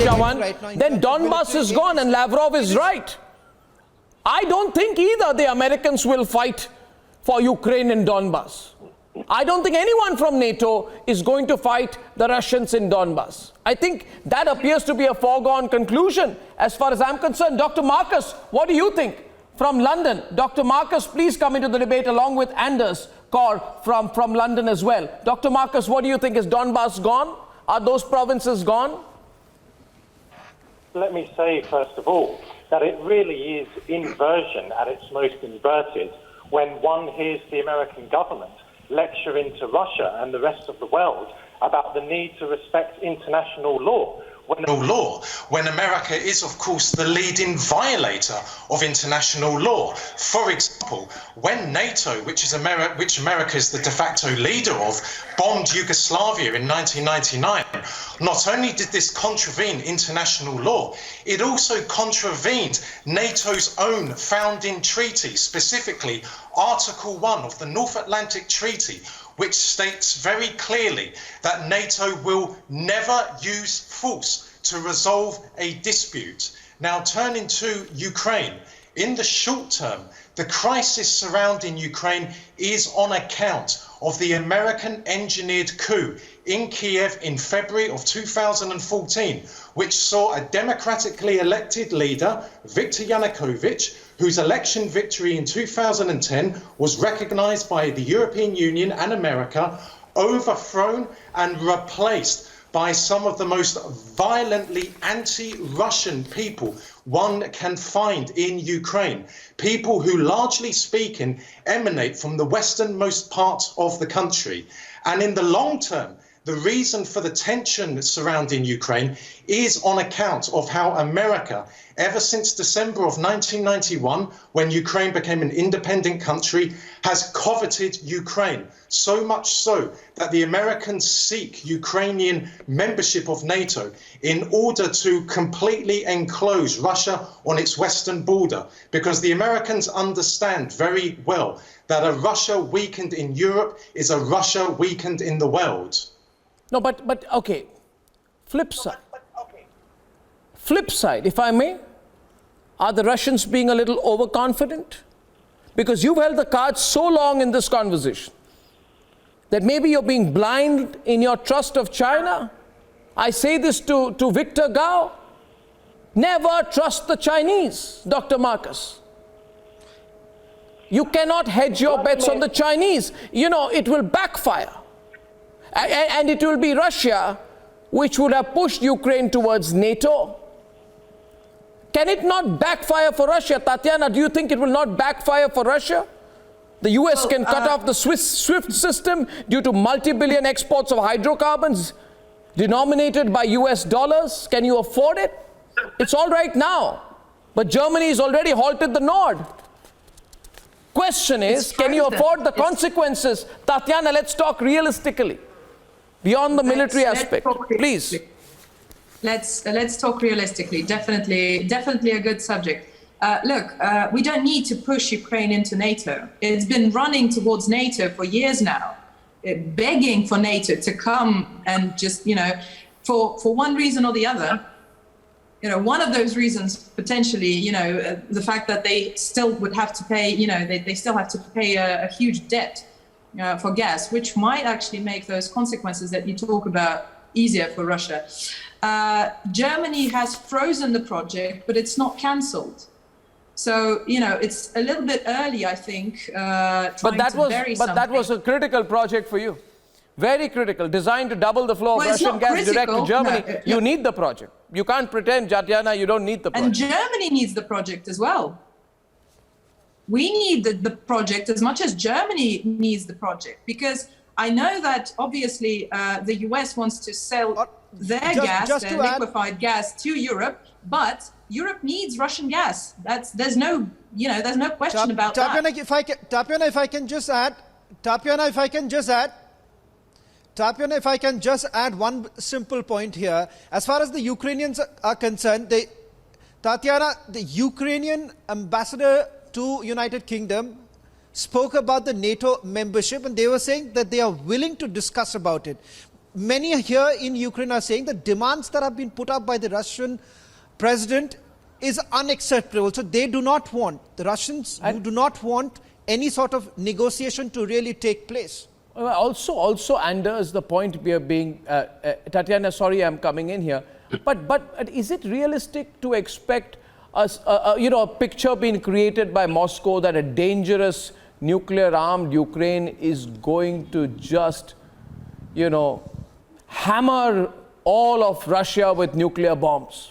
Chavan, then Donbass is gone, and Lavrov is right. I don't think either the Americans will fight for Ukraine in Donbass. I don't think anyone from NATO is going to fight the Russians in Donbass. I think that appears to be a foregone conclusion as far as I'm concerned. Dr. Marcus, what do you think? From London, Dr. Marcus, please come into the debate along with Anders Kaur from London as well. Dr. Marcus, what do you think? Is Donbass gone? Are those provinces gone? Let me say, first of all, that it really is inversion at its most inverted when one hears the American government lecture into Russia and the rest of the world about the need to respect international law. When America is, of course, the leading violator of international law. For example, when NATO, which America is the de facto leader of, bombed Yugoslavia in 1999, not only did this contravene international law, it also contravened NATO's own founding treaty, specifically Article 1 of the North Atlantic Treaty, which states very clearly that NATO will never use force to resolve a dispute. Now, turning to Ukraine, in the short term, the crisis surrounding Ukraine is on account of the American-engineered coup in Kiev in February of 2014, which saw a democratically elected leader, Viktor Yanukovych, whose election victory in 2010 was recognized by the European Union and America, overthrown and replaced by some of the most violently anti-Russian people one can find in Ukraine. People who, largely speaking, emanate from the westernmost part of the country. And in the long term, the reason for the tension surrounding Ukraine is on account of how America, ever since December of 1991, when Ukraine became an independent country, has coveted Ukraine. So much so that the Americans seek Ukrainian membership of NATO in order to completely enclose Russia on its western border, because the Americans understand very well that a Russia weakened in Europe is a Russia weakened in the world. No, but okay, flip side, if I may, are the Russians being a little overconfident? Because you've held the cards so long in this conversation that maybe you're being blind in your trust of China. I say this to Victor Gao. Never trust the Chinese, Dr. Marcus. You cannot hedge your bets on the Chinese. You know, it will backfire. And it will be Russia which would have pushed Ukraine towards NATO. Can it not backfire for Russia? Tatiana, do you think it will not backfire for Russia? The US can cut off the SWIFT system due to multi-billion exports of hydrocarbons denominated by US dollars. Can you afford it? It's all right now. But Germany has already halted the Nord. Question is, can you afford the consequences? Tatiana, let's talk realistically. Beyond the military aspect, please. Let's talk realistically. Definitely a good subject. Look, we don't need to push Ukraine into NATO. It's been running towards NATO for years now, begging for NATO to come and just, you know, for one reason or the other. You know, one of those reasons potentially, you know, the fact that they still would have to pay, you know, they still have to pay a huge debt for gas, which might actually make those consequences that you talk about easier for Russia. Germany has frozen the project, but it's not cancelled. So, you know, it's a little bit early, I think. But that was a critical project for you. Very critical, designed to double the flow of Russian gas direct to Germany. No, you need the project. You can't pretend, Tatiana, you don't need the project. And Germany needs the project as well. We need the project as much as Germany needs the project, because I know that obviously the US wants to sell their liquefied gas to Europe, but Europe needs Russian gas. There's no question about that. Tatiana, if I can just add one simple point here. As far as the Ukrainians are concerned, Tatiana, the Ukrainian ambassador to United Kingdom spoke about the NATO membership, and they were saying that they are willing to discuss about it. many here in Ukraine are saying the demands that have been put up by the Russian president is unacceptable. So they do not want, the Russians do not want any sort of negotiation to really take place. Also, Anders, the point we are being, Tatiana, sorry I'm coming in here, but is it realistic to expect a picture being created by Moscow that a dangerous nuclear-armed Ukraine is going to just, hammer all of Russia with nuclear bombs?